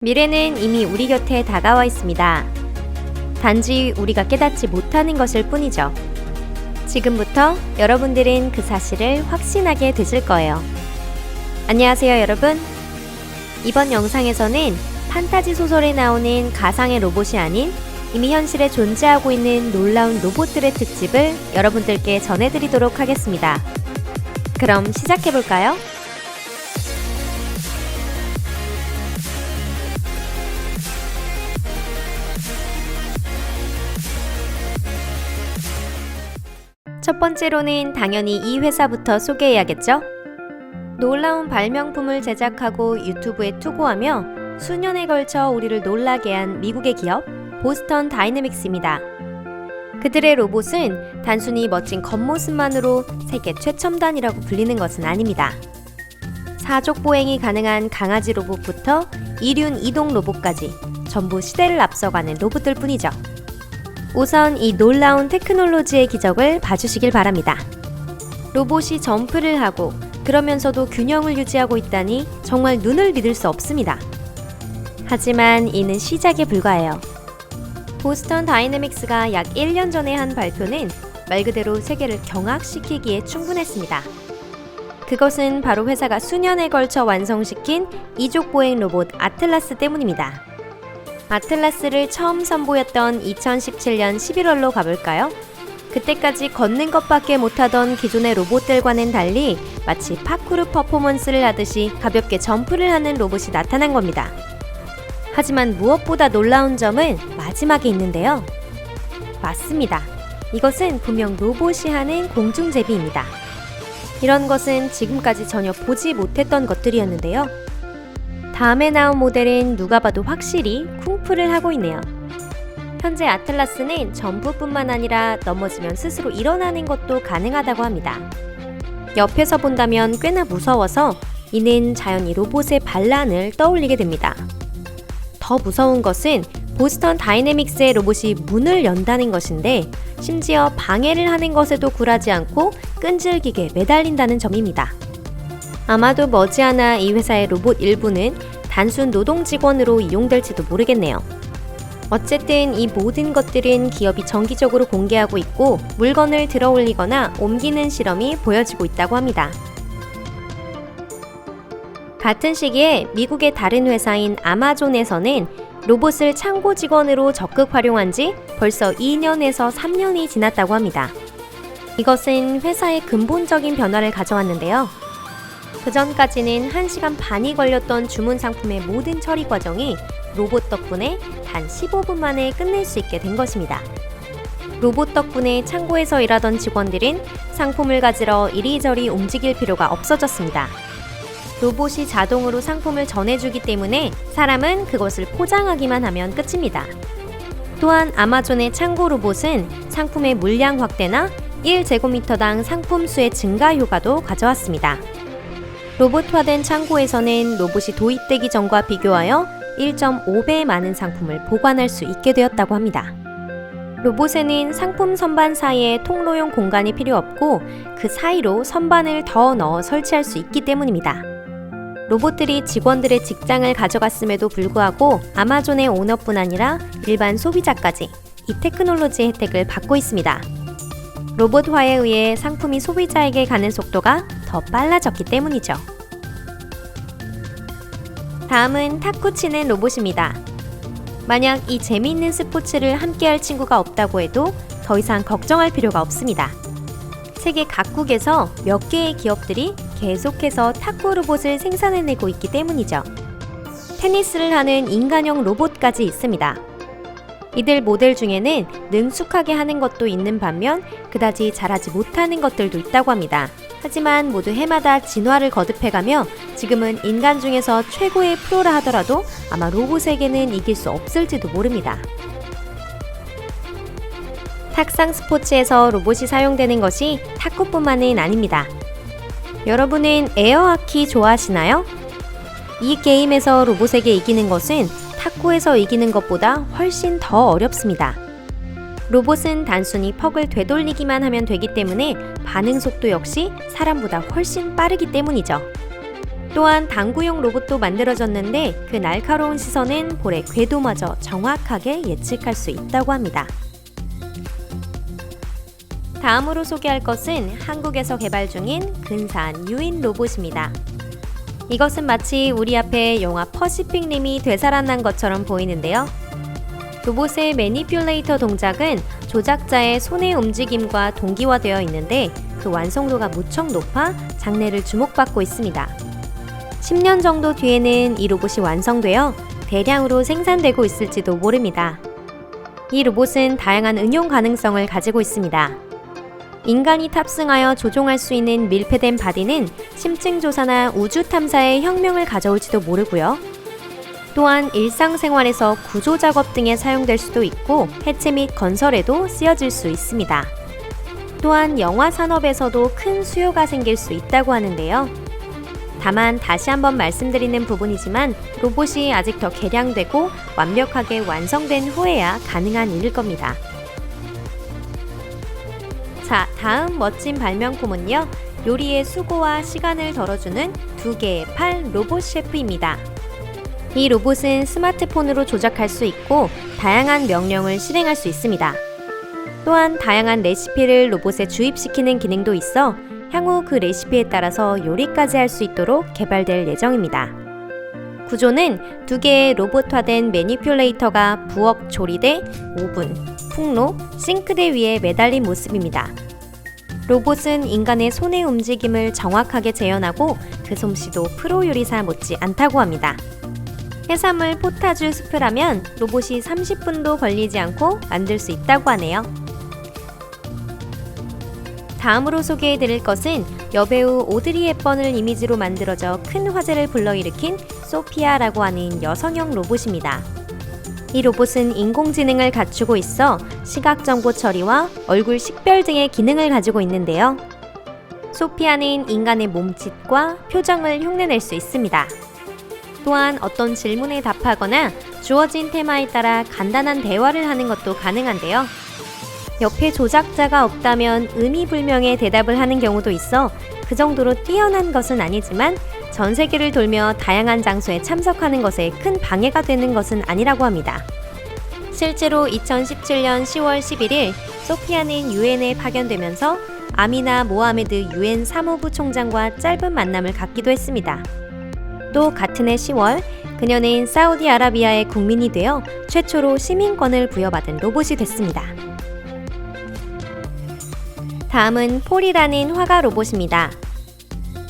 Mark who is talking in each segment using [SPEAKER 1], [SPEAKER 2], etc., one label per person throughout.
[SPEAKER 1] 미래는 이미 우리 곁에 다가와 있습니다. 단지 우리가 깨닫지 못하는 것일 뿐이죠. 지금부터 여러분들은 그 사실을 확신하게 되실 거예요. 안녕하세요, 여러분. 이번 영상에서는 판타지 소설에 나오는 가상의 로봇이 아닌 이미 현실에 존재하고 있는 놀라운 로봇들의 특집을 여러분들께 전해드리도록 하겠습니다. 그럼 시작해볼까요? 첫 번째로는 당연히 이 회사부터 소개해야겠죠? 놀라운 발명품을 제작하고 유튜브에 투고하며 수년에 걸쳐 우리를 놀라게 한 미국의 기업 보스턴 다이내믹스입니다. 그들의 로봇은 단순히 멋진 겉모습만으로 세계 최첨단이라고 불리는 것은 아닙니다. 사족 보행이 가능한 강아지 로봇부터 이륜 이동 로봇까지 전부 시대를 앞서가는 로봇들 뿐이죠. 우선 이 놀라운 테크놀로지의 기적을 봐주시길 바랍니다. 로봇이 점프를 하고 그러면서도 균형을 유지하고 있다니 정말 눈을 믿을 수 없습니다. 하지만 이는 시작에 불과해요. 보스턴 다이내믹스가 약 1년 전에 한 발표는 말 그대로 세계를 경악시키기에 충분했습니다. 그것은 바로 회사가 수년에 걸쳐 완성시킨 이족 보행 로봇 아틀라스 때문입니다. 아틀라스를 처음 선보였던 2017년 11월로 가볼까요? 그때까지 걷는 것밖에 못하던 기존의 로봇들과는 달리 마치 파쿠르 퍼포먼스를 하듯이 가볍게 점프를 하는 로봇이 나타난 겁니다. 하지만 무엇보다 놀라운 점은 마지막에 있는데요. 맞습니다. 이것은 분명 로봇이 하는 공중제비입니다. 이런 것은 지금까지 전혀 보지 못했던 것들이었는데요. 다음에 나온 모델은 누가 봐도 확실히 쿵푸를 하고 있네요. 현재 아틀라스는 점프뿐만 아니라 넘어지면 스스로 일어나는 것도 가능하다고 합니다. 옆에서 본다면 꽤나 무서워서 이는 자연히 로봇의 반란을 떠올리게 됩니다. 더 무서운 것은 보스턴 다이내믹스의 로봇이 문을 연다는 것인데 심지어 방해를 하는 것에도 굴하지 않고 끈질기게 매달린다는 점입니다. 아마도 머지않아 이 회사의 로봇 일부는 단순 노동 직원으로 이용될지도 모르겠네요. 어쨌든 이 모든 것들은 기업이 정기적으로 공개하고 있고 물건을 들어 올리거나 옮기는 실험이 보여지고 있다고 합니다. 같은 시기에 미국의 다른 회사인 아마존에서는 로봇을 창고 직원으로 적극 활용한 지 벌써 2년에서 3년이 지났다고 합니다. 이것은 회사의 근본적인 변화를 가져왔는데요. 그전까지는 1시간 반이 걸렸던 주문 상품의 모든 처리 과정이 로봇 덕분에 단 15분 만에 끝낼 수 있게 된 것입니다. 로봇 덕분에 창고에서 일하던 직원들은 상품을 가지러 이리저리 움직일 필요가 없어졌습니다. 로봇이 자동으로 상품을 전해주기 때문에 사람은 그것을 포장하기만 하면 끝입니다. 또한 아마존의 창고 로봇은 상품의 물량 확대나 1제곱미터당 상품 수의 증가 효과도 가져왔습니다. 로봇화된 창고에서는 로봇이 도입되기 전과 비교하여 1.5배 많은 상품을 보관할 수 있게 되었다고 합니다. 로봇에는 상품 선반 사이에 통로용 공간이 필요 없고 그 사이로 선반을 더 넣어 설치할 수 있기 때문입니다. 로봇들이 직원들의 직장을 가져갔음에도 불구하고 아마존의 오너뿐 아니라 일반 소비자까지 이 테크놀로지의 혜택을 받고 있습니다. 로봇화에 의해 상품이 소비자에게 가는 속도가 더 빨라졌기 때문이죠. 다음은 탁구 치는 로봇입니다. 만약 이 재미있는 스포츠를 함께할 친구가 없다고 해도 더 이상 걱정할 필요가 없습니다. 세계 각국에서 몇 개의 기업들이 계속해서 탁구 로봇을 생산해내고 있기 때문이죠. 테니스를 하는 인간형 로봇까지 있습니다. 이들 모델 중에는 능숙하게 하는 것도 있는 반면 그다지 잘하지 못하는 것들도 있다고 합니다. 하지만 모두 해마다 진화를 거듭해가며 지금은 인간 중에서 최고의 프로라 하더라도 아마 로봇에게는 이길 수 없을지도 모릅니다. 탁상 스포츠에서 로봇이 사용되는 것이 탁구뿐만은 아닙니다. 여러분은 에어하키 좋아하시나요? 이 게임에서 로봇에게 이기는 것은 탁구에서 이기는 것보다 훨씬 더 어렵습니다. 로봇은 단순히 퍽을 되돌리기만 하면 되기 때문에 반응 속도 역시 사람보다 훨씬 빠르기 때문이죠. 또한 당구용 로봇도 만들어졌는데 그 날카로운 시선은 볼의 궤도마저 정확하게 예측할 수 있다고 합니다. 다음으로 소개할 것은 한국에서 개발 중인 근사한 유인 로봇입니다. 이것은 마치 우리 앞에 영화 퍼시픽 림이 되살아난 것처럼 보이는데요. 로봇의 매니퓰레이터 동작은 조작자의 손의 움직임과 동기화되어 있는데 그 완성도가 무척 높아 장래를 주목받고 있습니다. 10년 정도 뒤에는 이 로봇이 완성되어 대량으로 생산되고 있을지도 모릅니다. 이 로봇은 다양한 응용 가능성을 가지고 있습니다. 인간이 탑승하여 조종할 수 있는 밀폐된 바디는 심층 조사나 우주 탐사에 혁명을 가져올지도 모르고요. 또한 일상생활에서 구조 작업 등에 사용될 수도 있고 해체 및 건설에도 쓰여질 수 있습니다. 또한 영화 산업에서도 큰 수요가 생길 수 있다고 하는데요. 다만 다시 한번 말씀드리는 부분이지만 로봇이 아직 더 개량되고 완벽하게 완성된 후에야 가능한 일일 겁니다. 자, 다음 멋진 발명품은요. 요리의 수고와 시간을 덜어주는 2개의 팔 로봇 셰프입니다. 이 로봇은 스마트폰으로 조작할 수 있고 다양한 명령을 실행할 수 있습니다. 또한 다양한 레시피를 로봇에 주입시키는 기능도 있어 향후 그 레시피에 따라서 요리까지 할 수 있도록 개발될 예정입니다. 구조는 2개의 로봇화된 매니퓰레이터가 부엌 조리대, 오븐, 풍로, 싱크대 위에 매달린 모습입니다. 로봇은 인간의 손의 움직임을 정확하게 재현하고 그 솜씨도 프로 요리사 못지 않다고 합니다. 해산물 포타주 스프라면 로봇이 30분도 걸리지 않고 만들 수 있다고 하네요. 다음으로 소개해드릴 것은 여배우 오드리 헵번을 이미지로 만들어져 큰 화제를 불러일으킨 소피아라고 하는 여성형 로봇입니다. 이 로봇은 인공지능을 갖추고 있어 시각정보 처리와 얼굴 식별 등의 기능을 가지고 있는데요. 소피아는 인간의 몸짓과 표정을 흉내낼 수 있습니다. 또한 어떤 질문에 답하거나 주어진 테마에 따라 간단한 대화를 하는 것도 가능한데요. 옆에 조작자가 없다면 의미불명의 대답을 하는 경우도 있어 그 정도로 뛰어난 것은 아니지만 전 세계를 돌며 다양한 장소에 참석하는 것에 큰 방해가 되는 것은 아니라고 합니다. 실제로 2017년 10월 11일 소피아는 유엔에 파견되면서 아미나 모하메드 유엔 사무부 총장과 짧은 만남을 갖기도 했습니다. 또 같은 해 10월 그녀는 사우디아라비아의 국민이 되어 최초로 시민권을 부여받은 로봇이 됐습니다. 다음은 폴이라는 화가 로봇입니다.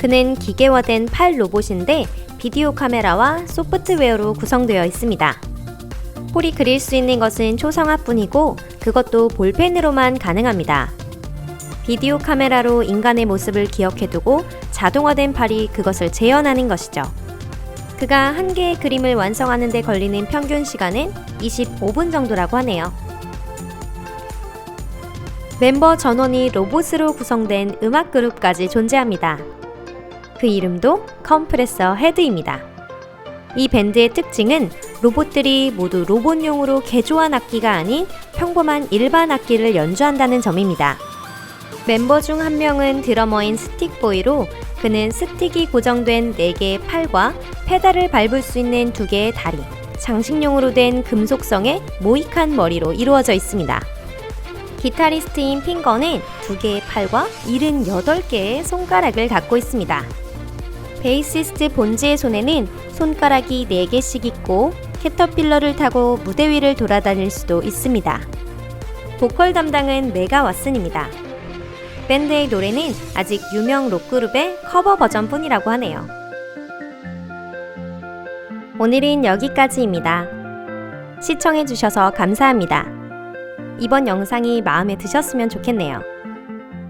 [SPEAKER 1] 그는 기계화된 팔 로봇인데 비디오 카메라와 소프트웨어로 구성되어 있습니다. 폴이 그릴 수 있는 것은 초성화뿐이고 그것도 볼펜으로만 가능합니다. 비디오 카메라로 인간의 모습을 기억해두고 자동화된 팔이 그것을 재현하는 것이죠. 그가 한 개의 그림을 완성하는 데 걸리는 평균 시간은 25분 정도라고 하네요. 멤버 전원이 로봇으로 구성된 음악 그룹까지 존재합니다. 그 이름도 컴프레서 헤드입니다. 이 밴드의 특징은 로봇들이 모두 로봇용으로 개조한 악기가 아닌 평범한 일반 악기를 연주한다는 점입니다. 멤버 중 한 명은 드러머인 스틱보이로 그는 스틱이 고정된 4개의 팔과 페달을 밟을 수 있는 2개의 다리, 장식용으로 된 금속성의 모이칸 머리로 이루어져 있습니다. 기타리스트인 핑거는 2개의 팔과 78개의 손가락을 갖고 있습니다. 베이시스트 본즈의 손에는 손가락이 4개씩 있고 캐터필러를 타고 무대 위를 돌아다닐 수도 있습니다. 보컬 담당은 메가 왓슨입니다. 밴드의 노래는 아직 유명 록그룹의 커버 버전뿐이라고 하네요. 오늘은 여기까지입니다. 시청해주셔서 감사합니다. 이번 영상이 마음에 드셨으면 좋겠네요.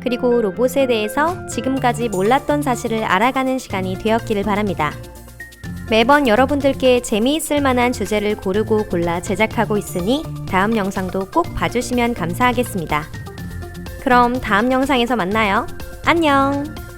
[SPEAKER 1] 그리고 로봇에 대해서 지금까지 몰랐던 사실을 알아가는 시간이 되었기를 바랍니다. 매번 여러분들께 재미있을 만한 주제를 고르고 골라 제작하고 있으니 다음 영상도 꼭 봐주시면 감사하겠습니다. 그럼 다음 영상에서 만나요. 안녕!